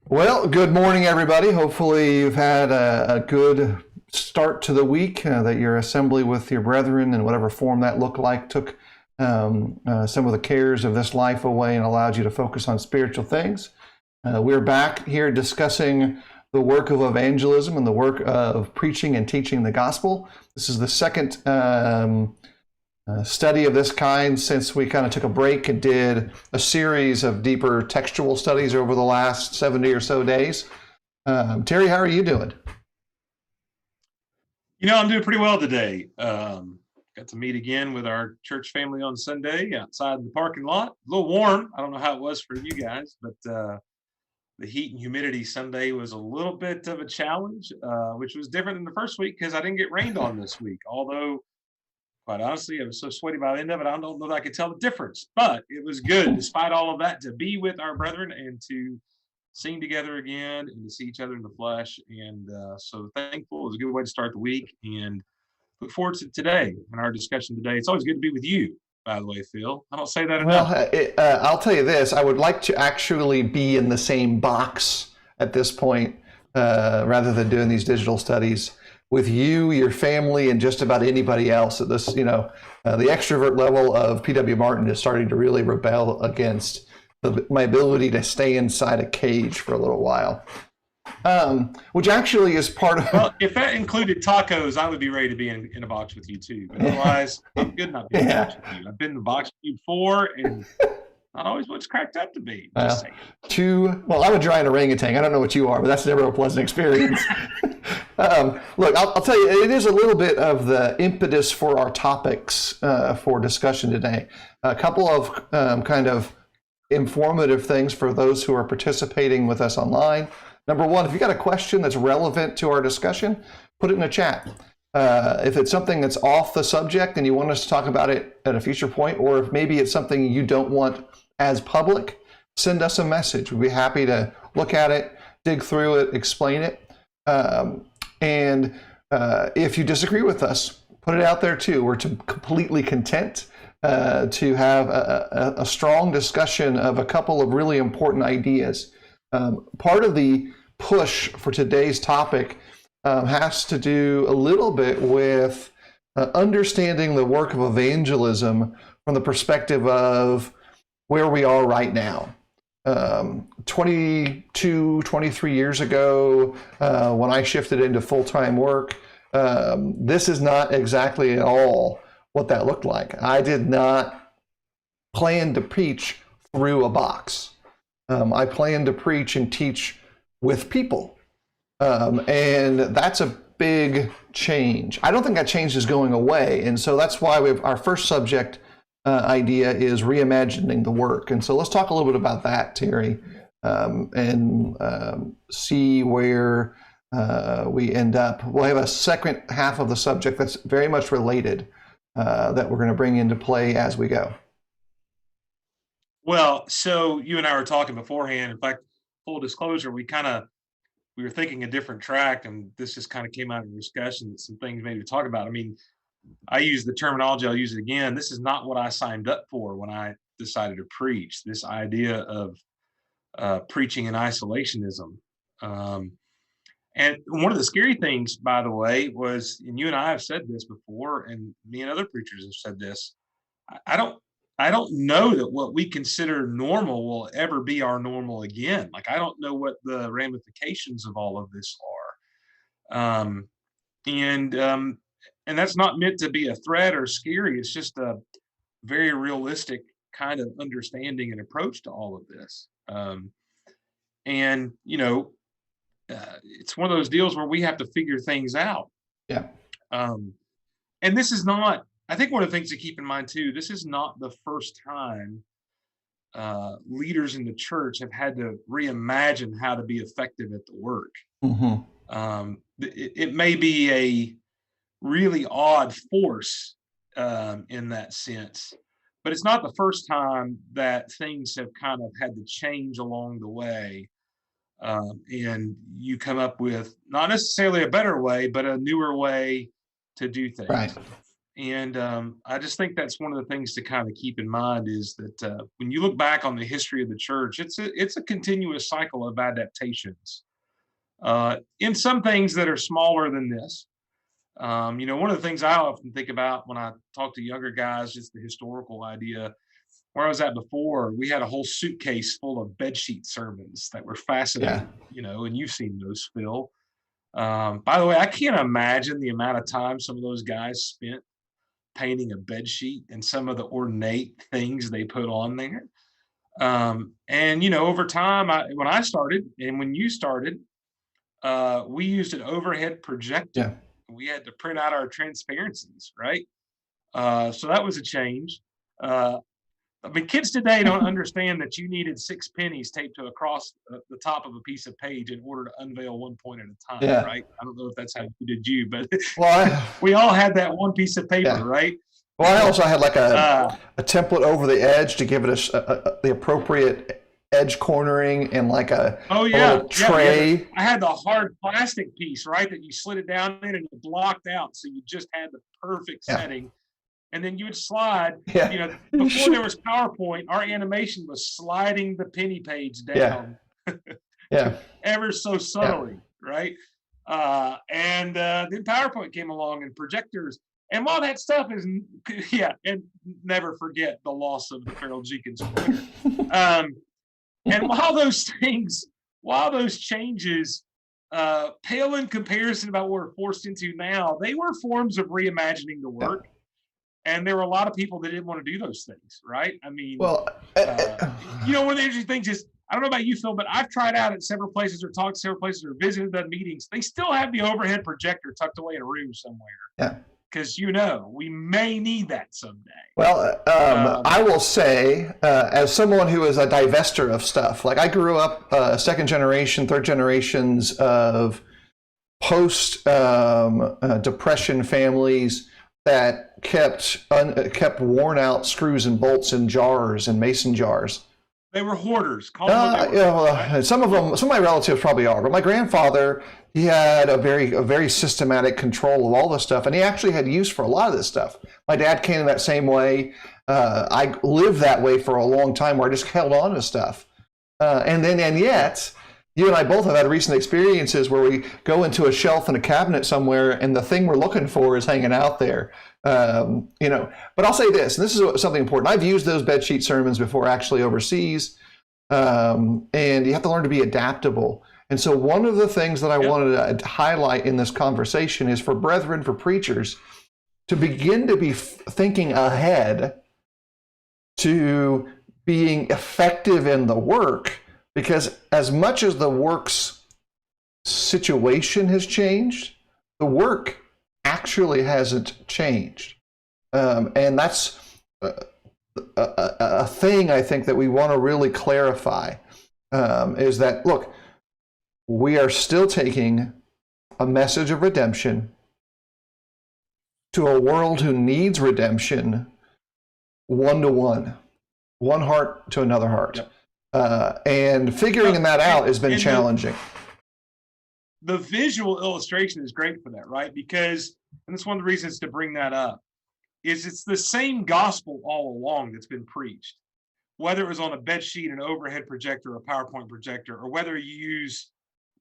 Well, good morning, everybody. Hopefully, you've had a good start to the week, that your assembly with your brethren, in whatever form that looked like, took some of the cares of this life away and allowed you to focus on spiritual things. We're back here discussing the work of evangelism and the work of preaching and teaching the gospel. This is the second study of this kind since we kind of took a break and did a series of deeper textual studies over the last 70 or so days. Terry, how are you doing? I'm doing pretty well today. Got to meet again with our church family on Sunday outside the parking lot. A little warm. I don't know how it was for you guys, but the heat and humidity Sunday was a little bit of a challenge, which was different than the first week because I didn't get rained on this week. Although, quite honestly, I was so sweaty by the end of it, I don't know that I could tell the difference. But it was good, despite all of that, to be with our brethren and to sing together again and to see each other in the flesh. And so thankful. It was a good way to start the week and look forward to today and our discussion today. It's always good to be with you, by the way, Phil. I don't say that enough. Well, I'll tell you this. I would like to actually be in the same box at this point, rather than doing these digital studies with you, your family, and just about anybody else. At this, the extrovert level of P.W. Martin is starting to really rebel against my ability to stay inside a cage for a little while. Which actually is part of... Well, if that included tacos, I would be ready to be in a box with you too. But otherwise, I'm good not being in a box with you. I've been in the box with you before, and not always what's cracked up to be. Just saying. Well, I'm a giant orangutan. I don't know what you are, but that's never a pleasant experience. Look, I'll tell you, it is a little bit of the impetus for our topics for discussion today. A couple of kind of informative things for those who are participating with us online. Number one, if you got a question that's relevant to our discussion, put it in the chat. If it's something that's off the subject and you want us to talk about it at a future point, or if maybe it's something you don't want as public, send us a message. We'd be happy to look at it, dig through it, explain it. And if you disagree with us, put it out there too. We're completely content to have a strong discussion of a couple of really important ideas. Part of the push for today's topic has to do a little bit with understanding the work of evangelism from the perspective of where we are right now. 22, 23 years ago, when I shifted into full-time work, this is not exactly at all what that looked like. I did not plan to preach through a box. I plan to preach and teach with people. And that's a big change. I don't think that change is going away. And so that's why our first subject idea is reimagining the work. And so let's talk a little bit about that, Terry, and see where we end up. We'll have a second half of the subject that's very much related that we're going to bring into play as we go. Well, so you and I were talking beforehand. In fact, full disclosure, we were thinking a different track, and this just kind of came out of the discussion. Some things maybe to talk about. I mean, I use the terminology. I'll use it again. This is not what I signed up for when I decided to preach. This idea of preaching in isolationism. And one of the scary things, by the way, was, and you and I have said this before, and me and other preachers have said this. I don't know that what we consider normal will ever be our normal again. Like, I don't know what the ramifications of all of this are. And that's not meant to be a threat or scary. It's just a very realistic kind of understanding and approach to all of this. It's one of those deals where we have to figure things out. Yeah. And this is not, I think one of the things to keep in mind too, this is not the first time leaders in the church have had to reimagine how to be effective at the work. Mm-hmm. It may be a really odd force in that sense, but it's not the first time that things have kind of had to change along the way. And you come up with not necessarily a better way, but a newer way to do things. Right. And I just think that's one of the things to kind of keep in mind is that when you look back on the history of the church, it's a continuous cycle of adaptations. In some things that are smaller than this, one of the things I often think about when I talk to younger guys is the historical idea. Where I was at before, we had a whole suitcase full of bedsheet sermons that were Yeah. fascinating, and you've seen those, Phil. By the way, I can't imagine the amount of time some of those guys spent painting a bed sheet and some of the ornate things they put on there. And over time, when I started and when you started, we used an overhead projector. Yeah. We had to print out our transparencies, right? So that was a change. Uh, I mean, kids today don't understand that you needed 6 pennies taped to across the top of a piece of page in order to unveil one point at a time, Yeah. right? I don't know if that's how you did you, but Well, we all had that one piece of paper, yeah. right? Well, I also had like Uh, a template over the edge to give it the appropriate edge cornering and like oh a yeah, little yeah. tray. I had the hard plastic piece, right, that you slid it down in and it blocked out, so you just had the perfect Yeah. setting. And then you would slide. Yeah. Before there was PowerPoint, our animation was sliding the penny page down. Yeah. Yeah. Ever so subtly, right? And then PowerPoint came along and projectors, and while that stuff is, yeah, and never forget the loss of the Feral Jenkins printer. And while those changes pale in comparison about what we're forced into now, they were forms of reimagining the Yeah. work. And there were a lot of people that didn't want to do those things, right? I mean, Well, one of the interesting things is, I don't know about you, Phil, but I've tried out at several places or talked to several places or visited done meetings. They still have the overhead projector tucked away in a room somewhere. yeah. Because, we may need that someday. Well, I will say, as someone who is a divester of stuff, like I grew up second generation, third generations of post depression families that kept worn out screws and bolts in jars and mason jars. They were hoarders. Call them what they were, Yeah, well, right? some of my relatives probably are, but my grandfather, he had a very systematic control of all this stuff, and he actually had use for a lot of this stuff. My dad came that same way. I lived that way for a long time, where I just held on to stuff, and yet, you and I both have had recent experiences where we go into a shelf in a cabinet somewhere, and the thing we're looking for is hanging out there. But I'll say this, and this is something important. I've used those bedsheet sermons before, actually overseas, and you have to learn to be adaptable. And so one of the things that I wanted to highlight in this conversation is for brethren, for preachers, to begin to be thinking ahead to being effective in the work, because as much as the work's situation has changed, the work actually hasn't changed. And that's a thing I think that we want to really clarify, is that, look, we are still taking a message of redemption to a world who needs redemption, one to one heart to another heart. Yep. And figuring that out has been challenging. The visual illustration is great for that, right? Because, and that's one of the reasons to bring that up, is it's the same gospel all along that's been preached. Whether it was on a bed sheet, an overhead projector, a PowerPoint projector, or whether you use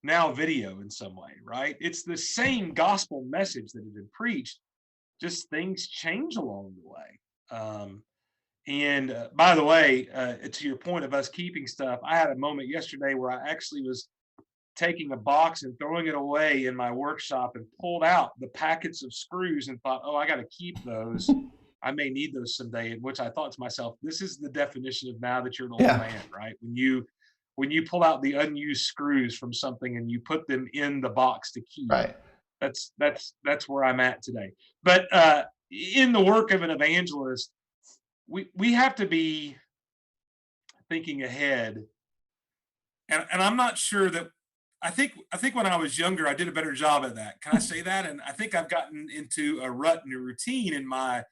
now video in some way, right? It's the same gospel message that has been preached, just things change along the way. And by the way, to your point of us keeping stuff, I had a moment yesterday where I actually was taking a box and throwing it away in my workshop and pulled out the packets of screws and thought, oh, I got to keep those. I may need those someday. In which I thought to myself, this is the definition of now that you're an old man, right? When you pull out the unused screws from something and you put them in the box to keep, right? That's where I'm at today. But in the work of an evangelist, we have to be thinking ahead, and I'm not sure that I think when I was younger I did a better job at that. Can I say that? And I think I've gotten into a rut and a routine in my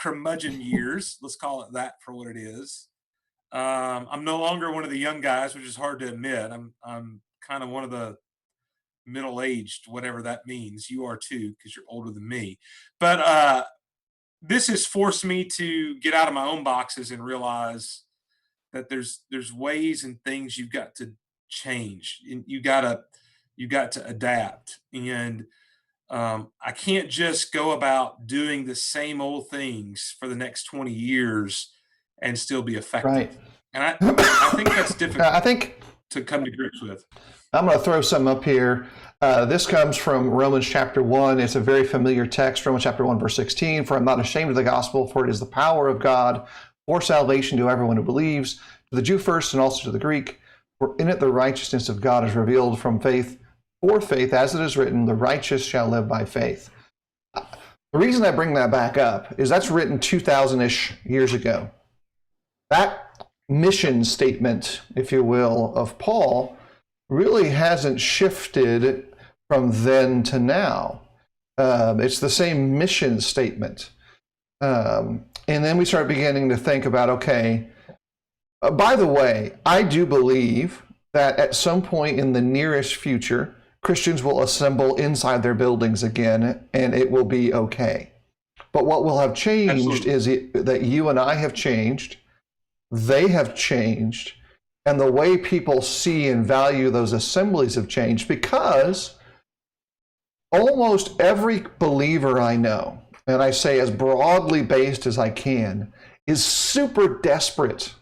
curmudgeon years. Let's call it that for what it is. I'm no longer one of the young guys, which is hard to admit. I'm kind of one of the middle-aged, whatever that means. You are too, because you're older than me. But this has forced me to get out of my own boxes and realize that there's ways and things you've got to change. You got to adapt. And I can't just go about doing the same old things for the next 20 years and still be effective. Right. And I think that's difficult to come to grips with. I'm going to throw some up here. This comes from Romans chapter 1. It's a very familiar text, Romans chapter 1, verse 16. For I'm not ashamed of the gospel, for it is the power of God for salvation to everyone who believes, to the Jew first and also to the Greek. For in it the righteousness of God is revealed from faith for faith, as it is written, the righteous shall live by faith. The reason I bring that back up is that's written 2,000-ish years ago. That mission statement, if you will, of Paul really hasn't shifted from then to now. It's the same mission statement. And then we start beginning to think about, okay, by the way, I do believe that at some point in the nearest future, Christians will assemble inside their buildings again, and it will be okay. But what will have changed is that you and I have changed, they have changed, and the way people see and value those assemblies have changed, because almost every believer I know, and I say as broadly based as I can, is super desperate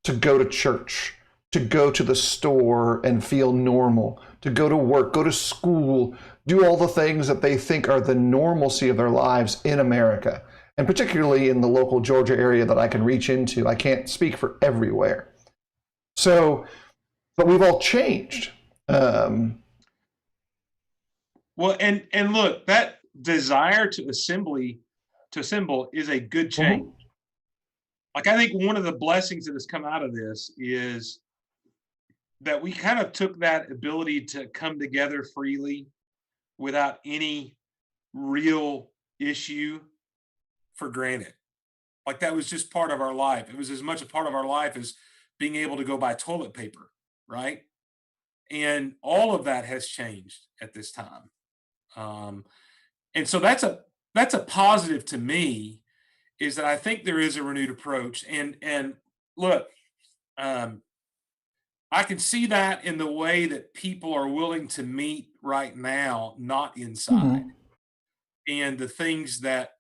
to go to church, to go to the store and feel normal, to go to work, go to school, do all the things that they think are the normalcy of their lives in America, and particularly in the local Georgia area that I can reach into. I can't speak for everywhere. So, but we've all changed. Well, and look, that desire to assemble is a good change. Mm-hmm. Like, I think one of the blessings that has come out of this is that we kind of took that ability to come together freely without any real issue for granted. Like, that was just part of our life. It was as much a part of our life as being able to go buy toilet paper, right? And all of that has changed at this time. And so that's a positive to me, is that I think there is a renewed approach. And look, I can see that in the way that people are willing to meet right now, not inside, mm-hmm. and the things that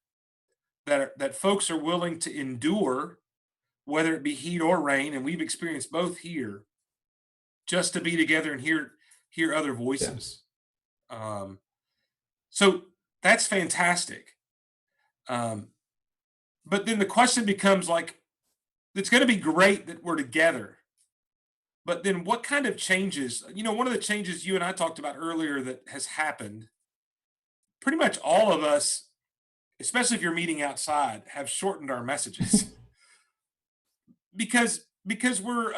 folks are willing to endure, whether it be heat or rain, and we've experienced both here, just to be together and hear other voices. Yeah. So that's fantastic. But then the question becomes, like, it's going to be great that we're together. But then what kind of changes, one of the changes you and I talked about earlier that has happened, pretty much all of us, especially if you're meeting outside, have shortened our messages. because we're,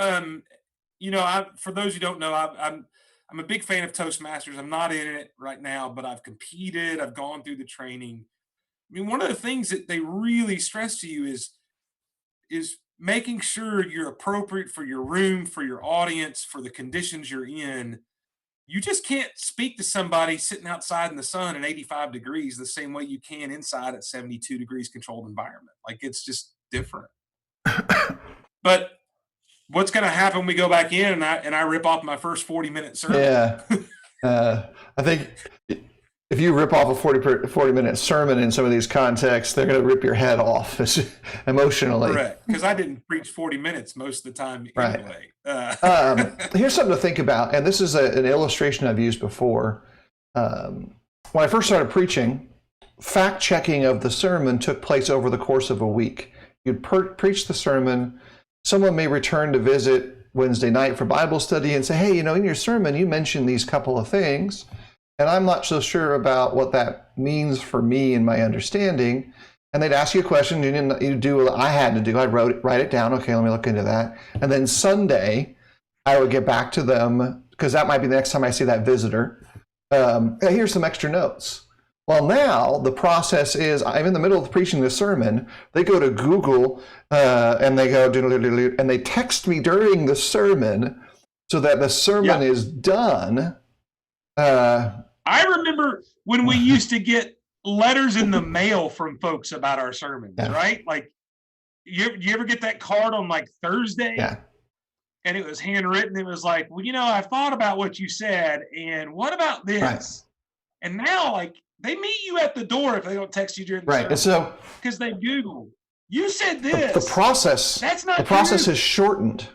for those who don't know, I'm a big fan of Toastmasters. I'm not in it right now, but I've competed. I've gone through the training. I mean, one of the things that they really stress to you is making sure you're appropriate for your room, for your audience, for the conditions you're in. You just can't speak to somebody sitting outside in the sun at 85 degrees the same way you can inside at 72 degrees controlled environment. Like, it's just different. But what's going to happen when we go back in and I rip off my first 40-minute sermon? Yeah. I think if you rip off a 40-minute sermon in some of these contexts, they're going to rip your head off emotionally. Correct, because I didn't preach 40 minutes most of the time anyway. Right. Here's something to think about, and this is an illustration I've used before. When I first started preaching, fact-checking of the sermon took place over the course of a week. You'd preach the sermon. Someone may return to visit Wednesday night for Bible study and say, hey, in your sermon, you mentioned these couple of things, and I'm not so sure about what that means for me and my understanding. And they'd ask you a question. You do what I had to do. I'd write it down. Okay, let me look into that. And then Sunday, I would get back to them, because that might be the next time I see that visitor. Hey, here's some extra notes. Well, now the process is, I'm in the middle of preaching the sermon. They go to Google and they go, and they text me during the sermon so that the sermon is done. I remember when we used to get letters in the mail from folks about our sermons, right? Like, you ever get that card on like Thursday? Yeah. And it was handwritten. It was like, well, I thought about what you said, and what about this? Right. And now, like, they meet you at the door if they don't text you during the Right. And sermon, so because they Google, you said this. The process. That's not the process true. is shortened.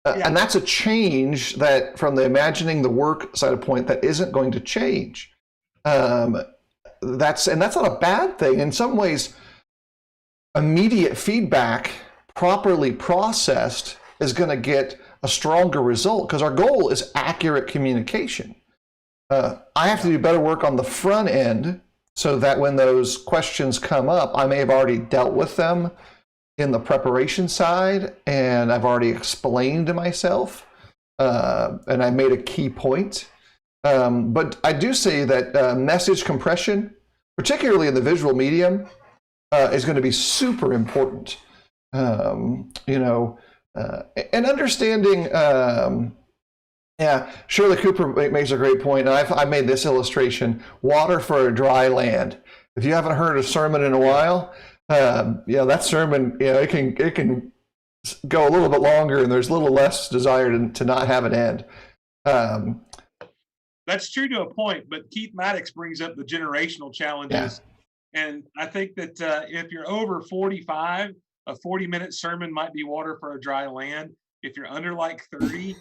And that's a change that, from the imagining the work side of point, that isn't going to change. That's not a bad thing. In some ways, immediate feedback, properly processed, is going to get a stronger result, because our goal is accurate communication. I have to do better work on the front end, so that when those questions come up, I may have already dealt with them in the preparation side, and I've already explained myself, and I made a key point. But I do say that message compression, particularly in the visual medium, is going to be super important. And understanding, Shirley Cooper makes a great point, and I made this illustration: water for a dry land. If you haven't heard a sermon in a while, that sermon, it can go a little bit longer, and there's a little less desire to not have it end. That's true to a point, but Keith Maddox brings up the generational challenges. And I think that if you're over 45, a 40-minute sermon might be water for a dry land. If you're under like 30,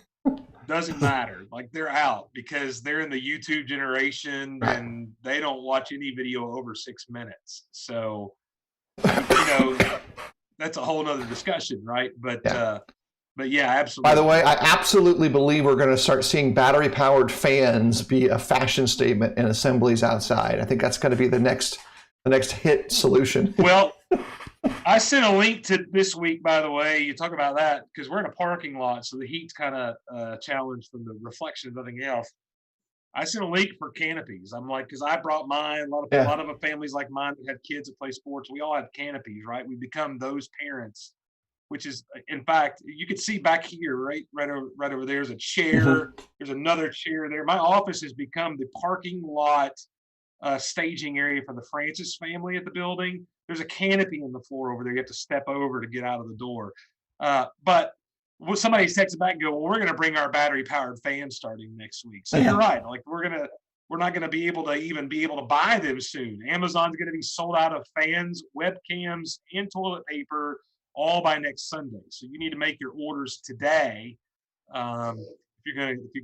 doesn't matter. Like, they're out, because they're in the YouTube generation, and they don't watch any video over 6 minutes. So, that's a whole nother discussion, right? But yeah, absolutely. By the way, I absolutely believe we're going to start seeing battery-powered fans be a fashion statement in assemblies outside. I think that's going to be the next hit solution. Well, I sent a link to this week, by the way. You talk about that, because we're in a parking lot, so the heat's kind of challenged from the reflection of nothing else. I sent a link for canopies. I'm like, because I brought mine. A lot of families like mine that had kids that play sports, we all have canopies, right? We become those parents, which is, in fact, you can see back here, right over there's a chair. Mm-hmm. There's another chair there. My office has become the parking lot staging area for the Francis family at the building. There's a canopy on the floor over there. You have to step over to get out of the door. But somebody texted back and go, well, we're going to bring our battery powered fans starting next week. So you're right. Like, we're not going to be able to buy them soon. Amazon's going to be sold out of fans, webcams, and toilet paper all by next Sunday. So you need to make your orders today. If you're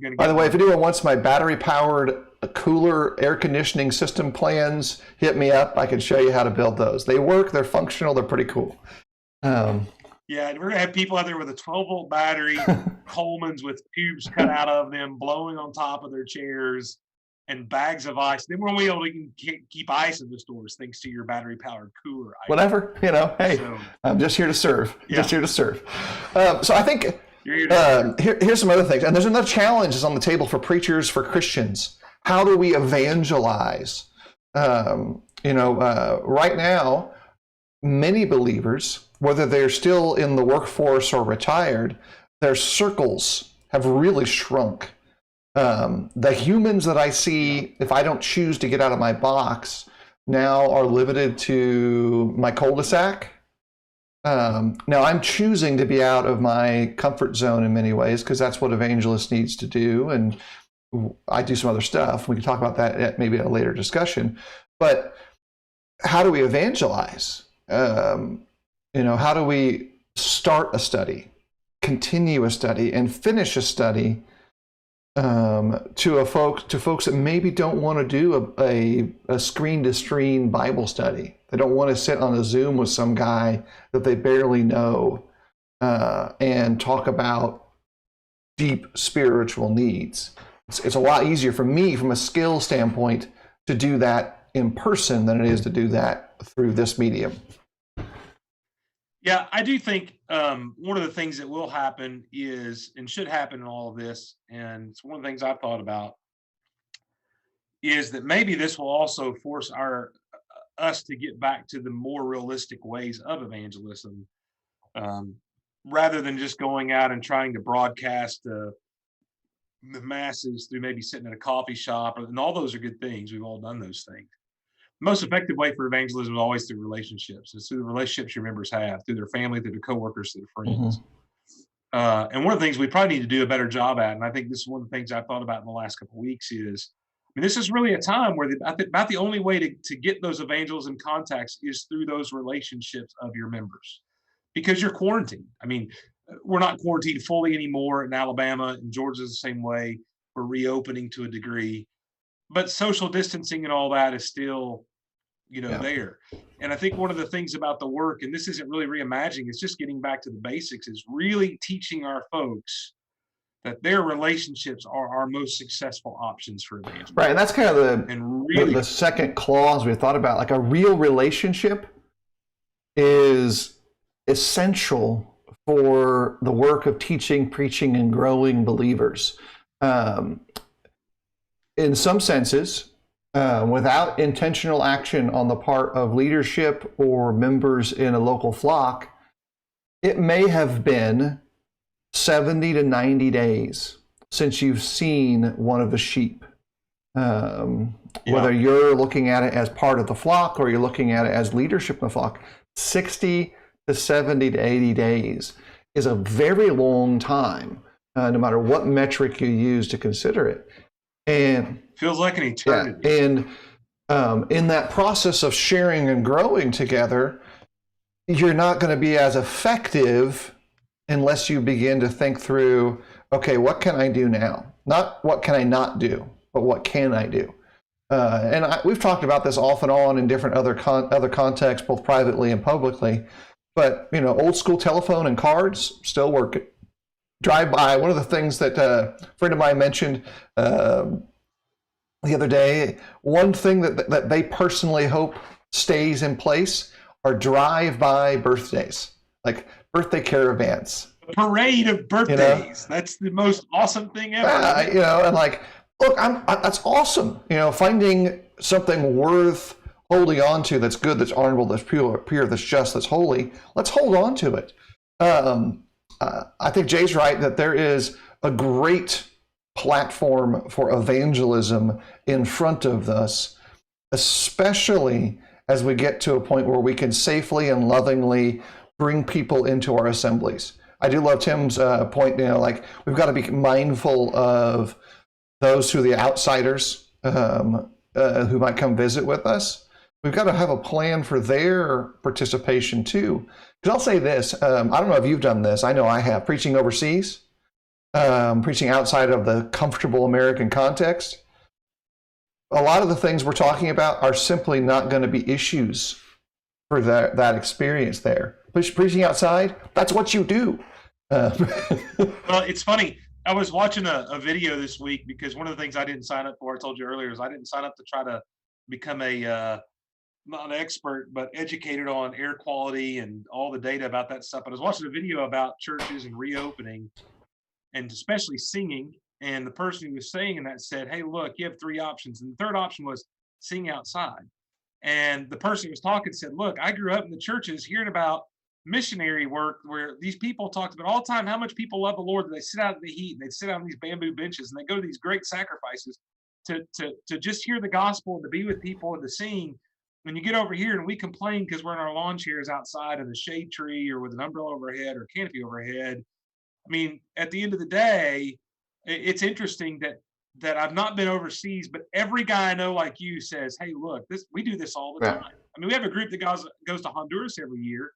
going to. By the way, if anyone wants my battery-powered cooler air conditioning system plans, hit me up. I can show you how to build those. They work. They're functional. They're pretty cool. Yeah, and we're gonna have people out there with a 12-volt battery, Coleman's with tubes cut out of them, blowing on top of their chairs, and bags of ice. Then we're able to keep ice in the stores thanks to your battery-powered cooler. Whatever, hey, so, I'm just here to serve. Yeah. Just here to serve. So I think. Here's some other things, and there's another challenges on the table for preachers, for Christians. How do we evangelize? Right now, many believers, whether they're still in the workforce or retired, their circles have really shrunk. The humans that I see, if I don't choose to get out of my box, now are limited to my cul-de-sac. Now, I'm choosing to be out of my comfort zone in many ways, because that's what evangelist needs to do, and I do some other stuff. We can talk about that at maybe a later discussion. But how do we evangelize? How do we start a study, continue a study, and finish a study to folks that maybe don't want to do a screen-to-screen Bible study? They don't want to sit on a Zoom with some guy that they barely know and talk about deep spiritual needs. It's a lot easier for me, from a skill standpoint, to do that in person than it is to do that through this medium. Yeah, I do think one of the things that will happen is, and should happen in all of this, and it's one of the things I've thought about, is that maybe this will also force us to get back to the more realistic ways of evangelism, rather than just going out and trying to broadcast the masses through maybe sitting at a coffee shop. And all those are good things. We've all done those things. most effective way for evangelism is always through relationships. It's through the relationships your members have, through their family, through their coworkers, through their friends. And one of the things we probably need to do a better job at, and I think this is one of the things I've thought about in the last couple of weeks, is, I mean, this is really a time where I think about the only way to get those evangelism contacts is through those relationships of your members, because you're quarantined. I mean, we're not quarantined fully anymore in Alabama, and Georgia's the same way. We're reopening to a degree, but social distancing and all that is still, there. And I think one of the things about the work, and this isn't really reimagining, it's just getting back to the basics, is really teaching our folks that their relationships are our most successful options for evangelism. Right, and that's kind of the second clause we thought about. Like, a real relationship is essential for the work of teaching, preaching, and growing believers. In some senses, without intentional action on the part of leadership or members in a local flock, it may have been 70 to 90 days since you've seen one of the sheep. Whether you're looking at it as part of the flock or you're looking at it as leadership in the flock, 60 to 70 to 80 days is a very long time, no matter what metric you use to consider it. And feels like an eternity. And in that process of sharing and growing together, you're not going to be as effective unless you begin to think through, okay, what can I do now? Not what can I not do, but what can I do? We've talked about this off and on in different other contexts, both privately and publicly. But old school telephone and cards still work. Drive by. One of the things that a friend of mine mentioned the other day, one thing that they personally hope stays in place are drive-by birthdays, like birthday caravans. A parade of birthdays. That's the most awesome thing ever. And like, look, that's awesome. Finding something worth holding on to that's good, that's honorable, that's pure, that's just, that's holy. Let's hold on to it. I think Jay's right that there is a great platform for evangelism in front of us, especially as we get to a point where we can safely and lovingly bring people into our assemblies. I do love Tim's point, like, we've got to be mindful of those who are the outsiders who might come visit with us. We've got to have a plan for their participation too. Because I'll say this, I don't know if you've done this, I know I have, preaching overseas, preaching outside of the comfortable American context. A lot of the things we're talking about are simply not going to be issues for that experience there. Preaching outside, that's what you do. Well, it's funny. I was watching a video this week because one of the things I didn't sign up for, I told you earlier, is I didn't sign up to try to become not an expert, but educated on air quality and all the data about that stuff. But I was watching a video about churches and reopening, and especially singing. And the person who was saying that said, hey, look, you have three options. And the third option was sing outside. And the person who was talking said, look, I grew up in the churches hearing about missionary work where these people talked about all the time how much people love the Lord, that they sit out in the heat and they sit on these bamboo benches and they go to these great sacrifices to just hear the gospel and to be with people and to sing. When you get over here and we complain because we're in our lawn chairs outside in a shade tree or with an umbrella overhead or canopy overhead. I mean, at the end of the day, it's interesting that I've not been overseas, but every guy I know like you says, hey, look, we do this all the time. I mean, we have a group that goes to Honduras every year.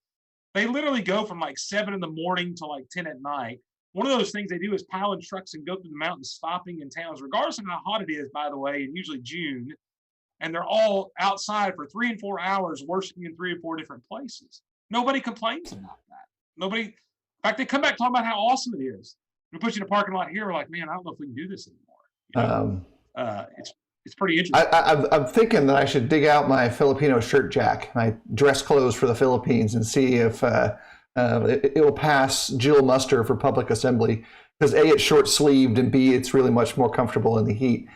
They literally go from like 7 in the morning to like 10 at night. One of those things they do is pile in trucks and go through the mountains, stopping in towns, regardless of how hot it is, by the way, and usually June. And they're all outside for 3 and 4 hours worshiping in 3 or 4 different places. Nobody complains about that. Nobody, in fact, they come back talking about how awesome it is. We put you in a parking lot here, we're like, man, I don't know if we can do this anymore. It's pretty interesting. I'm thinking that I should dig out my Filipino shirt jack, my dress clothes for the Philippines, and see if it will pass Jill muster for public assembly. Because A, it's short sleeved, and B, it's really much more comfortable in the heat.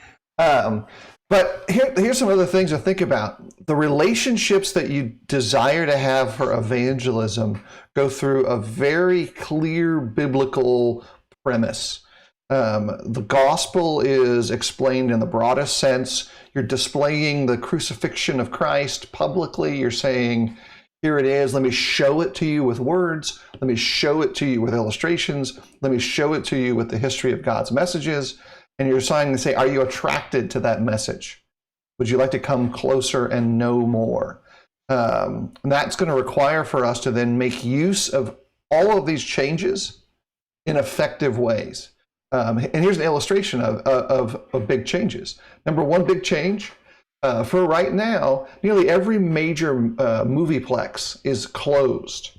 But here's some other things to think about. The relationships that you desire to have for evangelism go through a very clear biblical premise. The gospel is explained in the broadest sense. You're displaying the crucifixion of Christ publicly. You're saying, here it is. Let me show it to you with words. Let me show it to you with illustrations. Let me show it to you with the history of God's messages. And you're trying to say, are you attracted to that message? Would you like to come closer and know more? And that's going to require for us to then make use of all of these changes in effective ways. And here's an illustration of big changes. Number one big change, for right now, nearly every major movieplex is closed.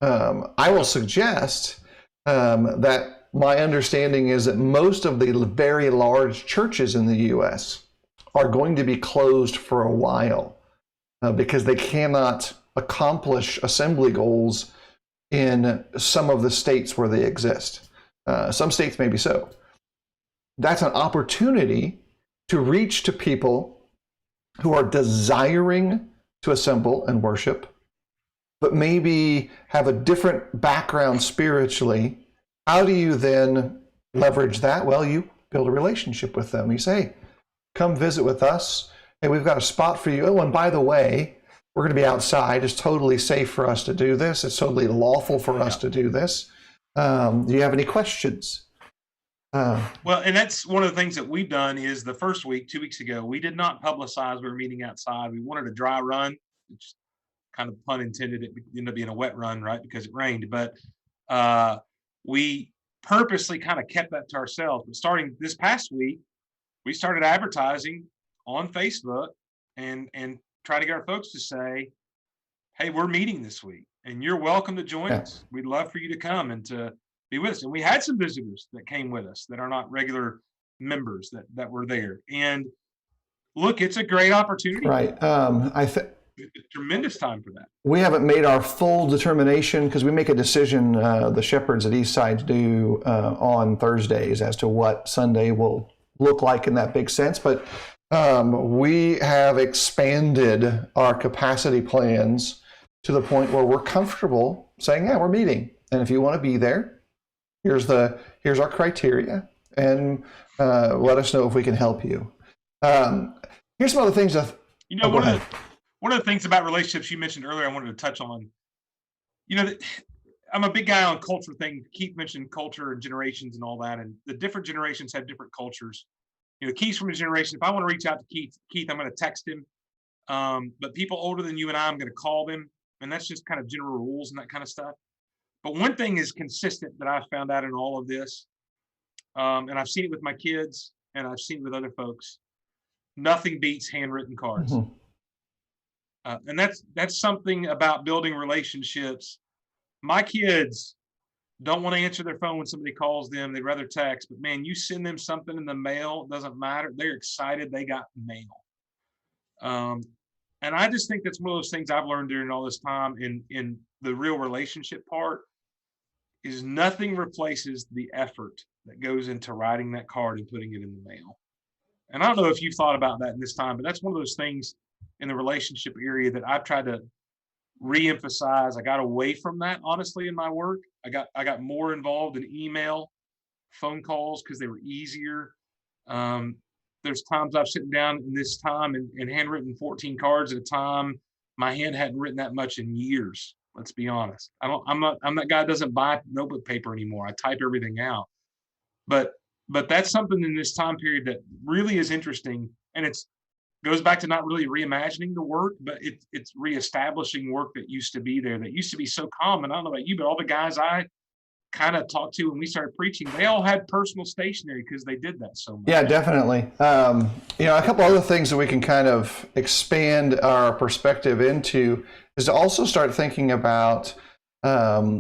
I will suggest that my understanding is that most of the very large churches in the U.S. are going to be closed for a while because they cannot accomplish assembly goals in some of the states where they exist. Some states maybe so. That's an opportunity to reach to people who are desiring to assemble and worship, but maybe have a different background spiritually. How do you then leverage that? Well, you build a relationship with them. You say, hey, come visit with us. Hey, we've got a spot for you. Oh, and by the way, we're going to be outside. It's totally safe for us to do this. It's totally lawful for us to do this. Do you have any questions? Well, and that's one of the things that we've done is the first week, 2 weeks ago, we did not publicize we were meeting outside. We wanted a dry run, which kind of pun intended, it ended up being a wet run, right? Because it rained. But we purposely kind of kept that to ourselves. But starting this past week, we started advertising on Facebook and try to get our folks to say, hey, we're meeting this week and you're welcome to join us. We'd love for you to come and to be with us. And we had some visitors that came with us that are not regular members that were there. And look, it's a great opportunity. Right. It's a tremendous time for that. We haven't made our full determination because we make a decision, the shepherds at Eastside do on Thursdays as to what Sunday will look like in that big sense. But we have expanded our capacity plans to the point where we're comfortable saying, yeah, we're meeting. And if you want to be there, here's our criteria, and let us know if we can help you. Here's some other things that, one of the things about relationships you mentioned earlier, I wanted to touch on. I'm a big guy on culture thing. Keith mentioned culture and generations and all that, and the different generations have different cultures. Keith's from his generation. If I want to reach out to Keith, I'm going to text him. But people older than you and I'm going to call them, and that's just kind of general rules and that kind of stuff. But one thing is consistent that I've found out in all of this, and I've seen it with my kids, and I've seen it with other folks. Nothing beats handwritten cards. Mm-hmm. And that's something about building relationships. My kids don't want to answer their phone when somebody calls them. They'd rather text. But man, you send them something in the mail, it doesn't matter. They're excited they got mail. And I just think that's one of those things I've learned during all this time in the real relationship part is nothing replaces the effort that goes into writing that card and putting it in the mail. And I don't know if you've thought about that in this time, but that's one of those things in the relationship area that I've tried to re-emphasize. I got away from that, honestly, in my work. I got more involved in email, phone calls, because they were easier. There's times I've sitting down in this time and handwritten 14 cards at a time. My hand hadn't written that much in years. Let's be honest. I'm that guy that doesn't buy notebook paper anymore. I type everything out. But that's something in this time period that really is interesting, and it's goes back to not really reimagining the work, but it's reestablishing work that used to be there, that used to be so common. I don't know about you, but all the guys I kind of talked to when we started preaching, they all had personal stationery because they did that so much. Yeah, definitely. A couple other things that we can kind of expand our perspective into is to also start thinking about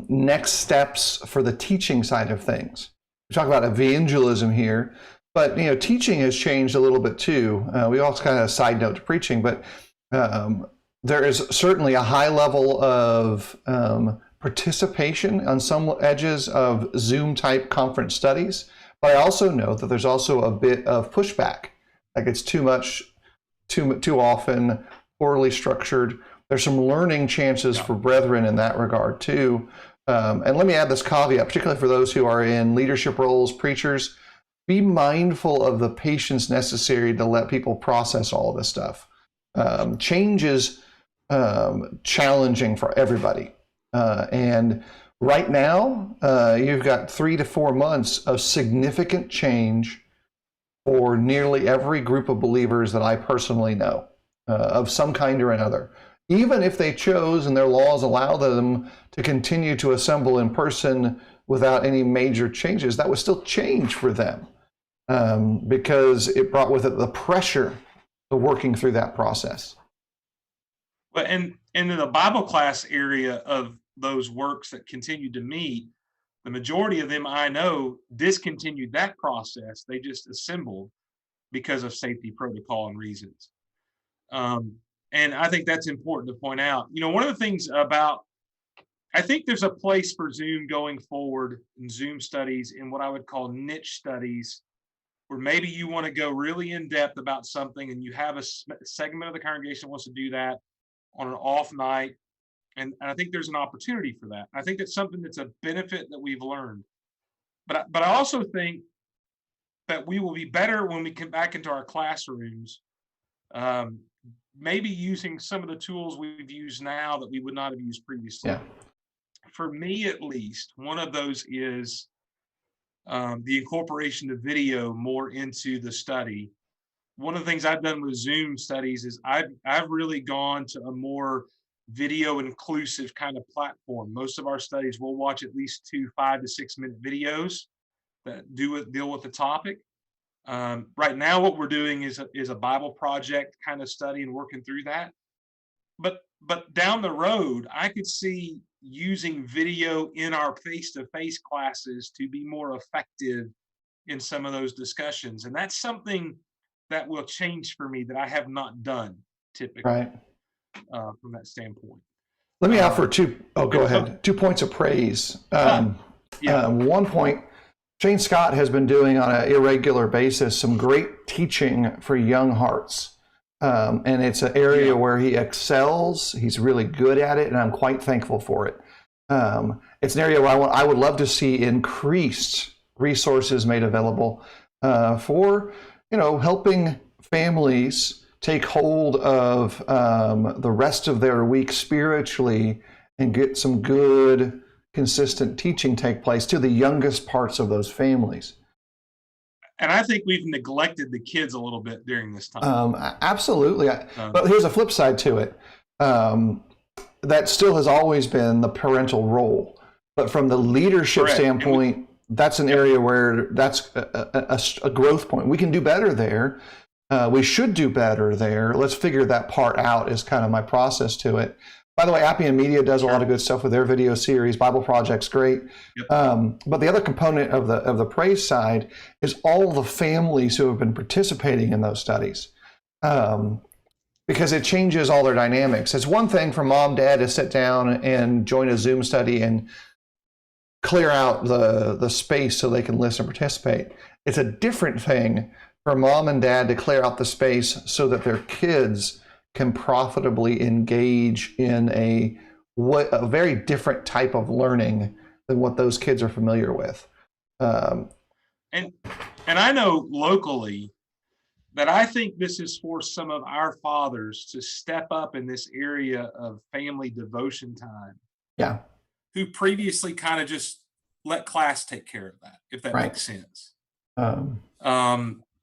next steps for the teaching side of things. We talk about evangelism here, but teaching has changed a little bit too. We also kind of side note to preaching, but there is certainly a high level of participation on some edges of Zoom type conference studies. But I also know that there's also a bit of pushback, like it's too much, too often, poorly structured. There's some learning chances for brethren in that regard too. And let me add this caveat, particularly for those who are in leadership roles, preachers, be mindful of the patience necessary to let people process all of this stuff. Change is challenging for everybody. And right now, you've got 3 to 4 months of significant change for nearly every group of believers that I personally know, of some kind or another. Even if they chose and their laws allow them to continue to assemble in person without any major changes, that was still change for them, because it brought with it the pressure of working through that process. But and in the Bible class area of those works that continued to meet, the majority of them I know discontinued that process. They just assembled because of safety protocol and reasons. And I think that's important to point out. One of the things about, I think there's a place for Zoom going forward in Zoom studies in what I would call niche studies, where maybe you want to go really in depth about something and you have a segment of the congregation that wants to do that on an off night. And I think there's an opportunity for that. I think that's something that's a benefit that we've learned. But I also think that we will be better when we come back into our classrooms, maybe using some of the tools we've used now that we would not have used previously. Yeah. For me, at least, one of those is the incorporation of video more into the study. One of the things I've done with Zoom studies is I've really gone to a more video inclusive kind of platform. Most of our studies, we'll watch at least 2 5 to 6 minute videos that deal with the topic. Right now, what we're doing is a Bible project kind of study and working through that. But down the road, I could see using video in our face-to-face classes to be more effective in some of those discussions. And that's something that will change for me that I have not done typically, Right. From that standpoint. Let me offer go ahead. 2 points of praise. One point, Shane Scott has been doing on an irregular basis some great teaching for young hearts. And it's an area where he excels. He's really good at it, and I'm quite thankful for it. It's an area where I would love to see increased resources made available for helping families take hold of the rest of their week spiritually and get some good, consistent teaching take place to the youngest parts of those families. And I think we've neglected the kids a little bit during this time. Absolutely. But here's a flip side to it. That still has always been the parental role. But from the leadership standpoint, that's an area where that's a growth point. We can do better there. We should do better there. Let's figure that part out is kind of my process to it. By the way, Appian Media does a lot of good stuff with their video series. Bible Project's great. Yep. But the other component of the praise side is all the families who have been participating in those studies, because it changes all their dynamics. It's one thing for mom, dad to sit down and join a Zoom study and clear out the space so they can listen and participate. It's a different thing for mom and dad to clear out the space so that their kids can profitably engage in a very different type of learning than what those kids are familiar with. And I know locally that I think this is for some of our fathers to step up in this area of family devotion time. Yeah. Who previously kind of just let class take care of that, if that makes sense.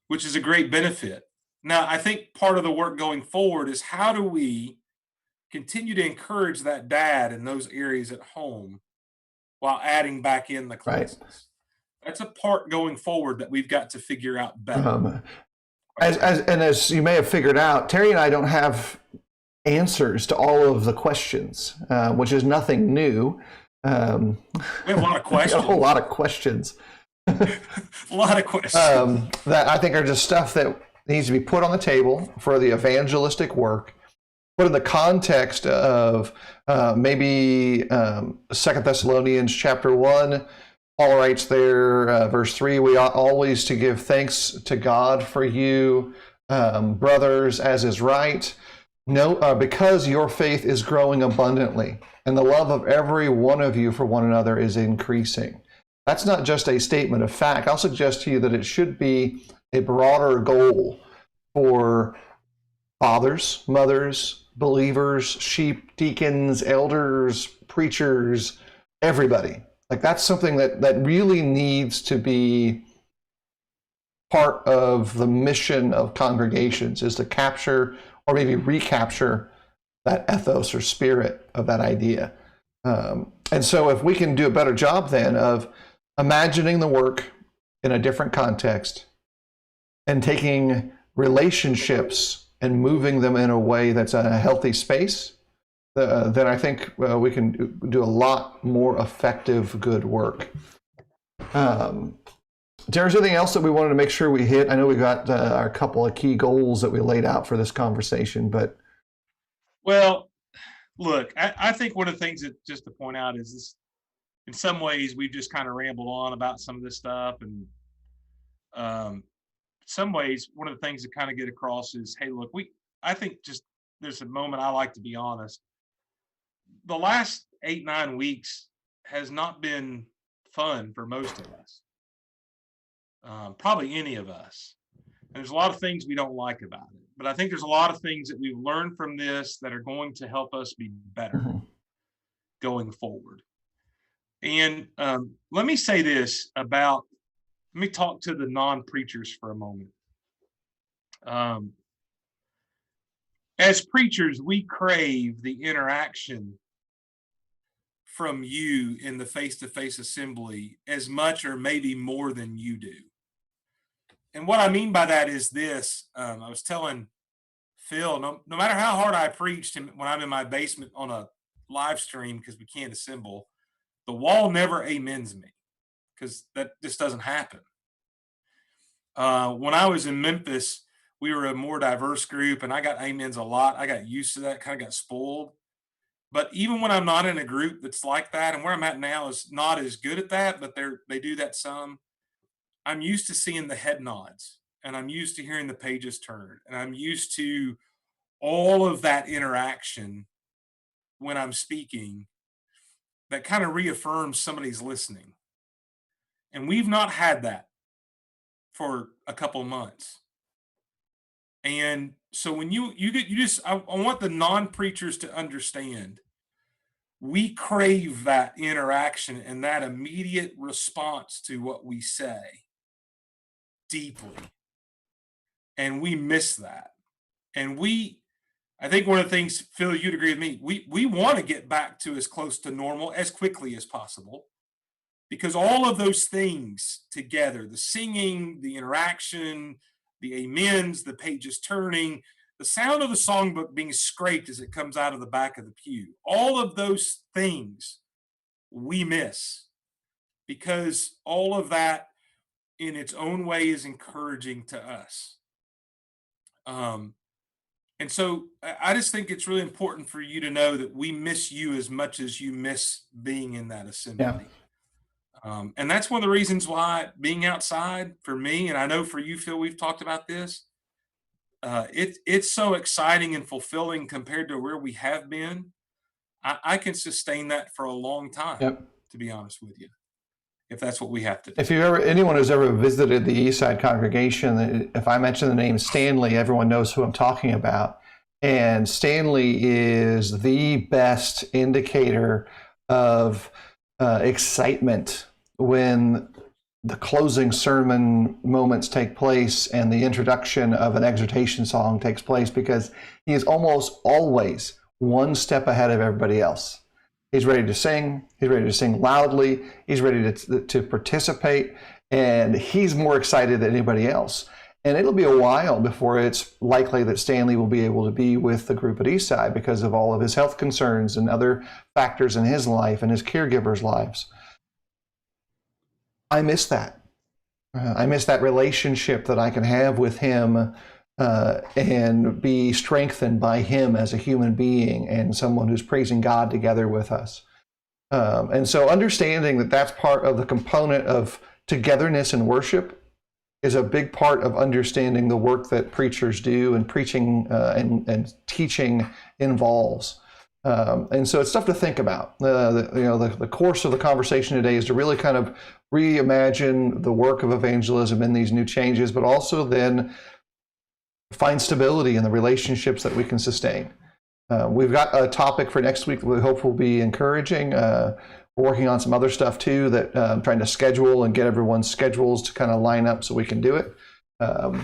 Which is a great benefit. Now, I think part of the work going forward is how do we continue to encourage that dad in those areas at home while adding back in the classes? Right. That's a part going forward that we've got to figure out better. As you may have figured out, Terry and I don't have answers to all of the questions, which is nothing new. We have a lot of questions. A whole lot of questions. A lot of questions. That I think are just stuff that needs to be put on the table for the evangelistic work, put in the context of maybe 2 Thessalonians chapter 1. Paul writes there, verse 3, we ought always to give thanks to God for you, brothers, as is right. No, because your faith is growing abundantly, and the love of every one of you for one another is increasing. That's not just a statement of fact. I'll suggest to you that it should be a broader goal for fathers, mothers, believers, sheep, deacons, elders, preachers, everybody. Like, that's something that really needs to be part of the mission of congregations, is to capture or maybe recapture that ethos or spirit of that idea. And so if we can do a better job then of imagining the work in a different context and taking relationships and moving them in a way that's a healthy space, then I think we can do a lot more effective good work. Darren, is there anything else that we wanted to make sure we hit? I know we got our couple of key goals that we laid out for this conversation, but. Well, look, I think one of the things that just to point out is this, in some ways we've just kind of rambled on about some of this stuff. And some ways, one of the things to kind of get across is, hey, look, I think just there's a moment I like to be honest. The last 8-9 weeks has not been fun for most of us. Probably any of us. And there's a lot of things we don't like about it. But I think there's a lot of things that we've learned from this that are going to help us be better going forward. And let me say this about, let me talk to the non-preachers for a moment. As preachers, we crave the interaction from you in the face-to-face assembly as much or maybe more than you do. And what I mean by that is this. I was telling Phil, no matter how hard I preached when I'm in my basement on a live stream because we can't assemble, the wall never amens me because that just doesn't happen. When I was in Memphis, we were a more diverse group and I got amens a lot. I got used to that, kind of got spoiled. But even when I'm not in a group that's like that, and where I'm at now is not as good at that, but they do that some, I'm used to seeing the head nods and I'm used to hearing the pages turn and I'm used to all of that interaction when I'm speaking that kind of reaffirms somebody's listening. And we've not had that for a couple of months. And so when I want the non-preachers to understand, we crave that interaction and that immediate response to what we say deeply. And we miss that. And I think one of the things, Phil, you'd agree with me, we want to get back to as close to normal as quickly as possible, because all of those things together, the singing, the interaction, the amens, the pages turning, the sound of the songbook being scraped as it comes out of the back of the pew, all of those things we miss, because all of that in its own way is encouraging to us. And so I just think it's really important for you to know that we miss you as much as you miss being in that assembly. Yeah. And that's one of the reasons why being outside for me, and I know for you, Phil, we've talked about this, it's so exciting and fulfilling compared to where we have been. I can sustain that for a long time, to be honest with you, if that's what we have to do. If anyone who's ever visited the Eastside congregation, if I mention the name Stanley, everyone knows who I'm talking about. And Stanley is the best indicator of excitement when the closing sermon moments take place and the introduction of an exhortation song takes place, because he is almost always one step ahead of everybody else. He's ready to sing. He's ready to sing loudly. He's ready to participate, and he's more excited than anybody else. And it'll be a while before it's likely that Stanley will be able to be with the group at Eastside because of all of his health concerns and other factors in his life and his caregivers' lives. I miss that. I miss that relationship that I can have with him and be strengthened by him as a human being and someone who's praising God together with us. And so understanding that that's part of the component of togetherness and worship is a big part of understanding the work that preachers do and preaching and teaching involves. And so it's stuff to think about. The course of the conversation today is to really kind of reimagine the work of evangelism in these new changes, but also then find stability in the relationships that we can sustain. We've got a topic for next week that we hope will be encouraging. We're working on some other stuff too that I'm trying to schedule and get everyone's schedules to kind of line up so we can do it. Well,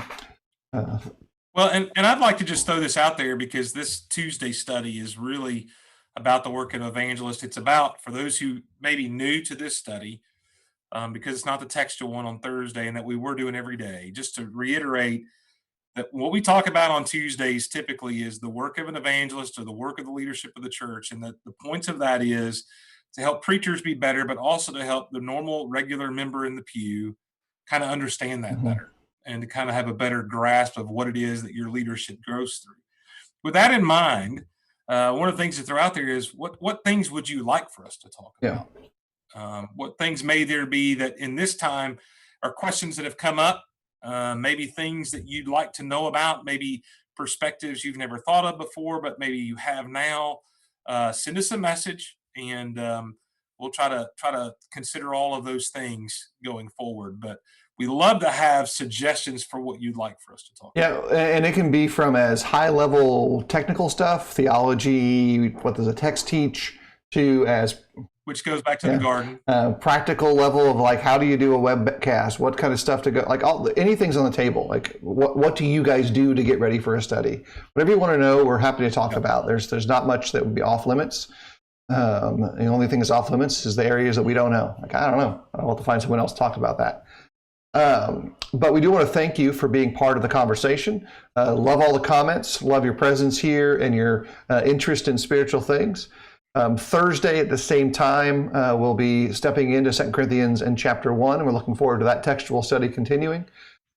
and I'd like to just throw this out there because this Tuesday study is really about the work of an evangelist. It's about, for those who may be new to this study, because it's not the textual one on Thursday and that we were doing every day, just to reiterate that what we talk about on Tuesdays typically is the work of an evangelist or the work of the leadership of the church. And that the points of that is to help preachers be better, but also to help the normal, regular member in the pew kind of understand that better and to kind of have a better grasp of what it is that your leadership goes through. With that in mind, one of the things that throw out there is what things would you like for us to talk about? What things may there be that in this time are questions that have come up, maybe things that you'd like to know about, maybe perspectives you've never thought of before, but maybe you have now. Send us a message, and we'll try to consider all of those things going forward. But we love to have suggestions for what you'd like for us to talk about. Yeah, and it can be from as high-level technical stuff, theology, what does a text teach, to as which goes back to the garden. Practical level of like, how do you do a webcast? What kind of stuff to go, like anything's on the table. Like what do you guys do to get ready for a study? Whatever you want to know, we're happy to talk about. There's not much that would be off limits. The only thing that's off limits is the areas that we don't know. Like, I don't know. I'll have to find someone else to talk about that. But we do want to thank you for being part of the conversation. Love all the comments, love your presence here and your interest in spiritual things. Thursday at the same time, we'll be stepping into 2 Corinthians and chapter 1. We're looking forward to that textual study continuing.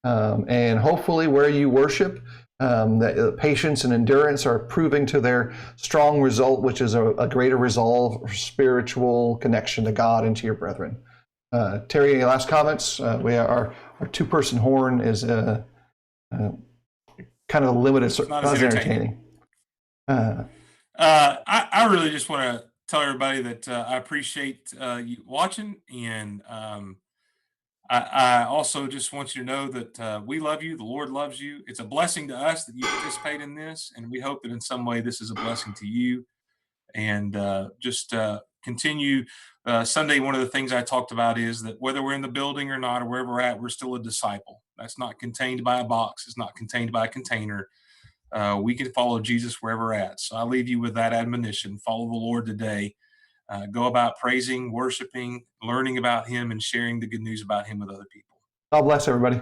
And hopefully where you worship, that patience and endurance are proving to their strong result, which is a greater resolve or spiritual connection to God and to your brethren. Terry, any last comments? Our two-person horn is kind of limited. It's not as entertaining. I really just want to tell everybody that I appreciate you watching, and I also just want you to know that we love you. The Lord loves you. It's a blessing to us that you participate in this, and we hope that in some way this is a blessing to you. And just continue. Sunday, one of the things I talked about is that whether we're in the building or not, or wherever we're at, we're still a disciple. That's not contained by a box. It's not contained by a container. We can follow Jesus wherever we're at. So I leave you with that admonition. Follow the Lord today. Go about praising, worshiping, learning about him, and sharing the good news about him with other people. God bless everybody.